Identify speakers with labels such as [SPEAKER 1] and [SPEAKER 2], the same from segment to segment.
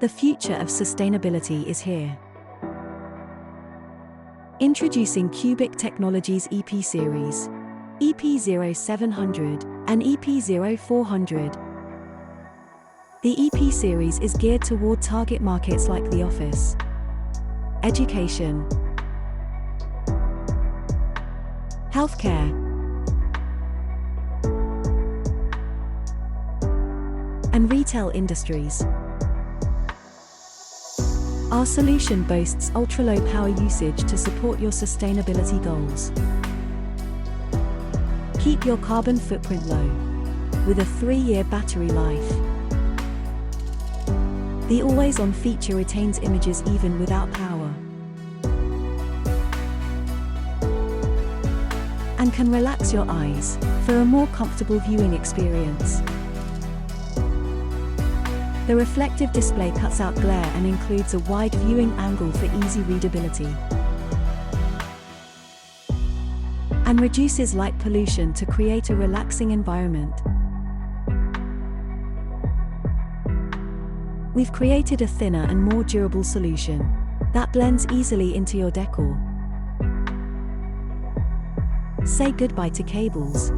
[SPEAKER 1] The future of sustainability is here. Introducing Qbic Technology's EP series, EP0700 and EP0400. The EP series is geared toward target markets like the office, education, healthcare, and retail industries. Our solution boasts ultra-low power usage to support your sustainability goals. Keep your carbon footprint low with a 3-year battery life. The always-on feature retains images even without power and can relax your eyes for a more comfortable viewing experience. The reflective display cuts out glare and includes a wide viewing angle for easy readability, and reduces light pollution to create a relaxing environment. We've created a thinner and more durable solution that blends easily into your decor. Say goodbye to cables,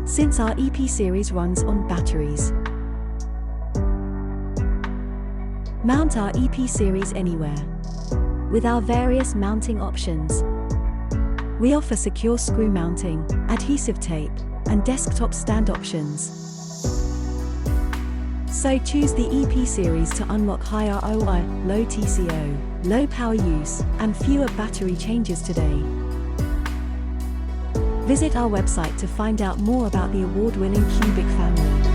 [SPEAKER 1] since our EP series runs on batteries. Mount our EP series anywhere with our various mounting options. We offer secure screw mounting, adhesive tape, and desktop stand options. So choose the EP series to unlock high ROI, low TCO, low power use, and fewer battery changes today. Visit our website to find out more about the award-winning Qbic family.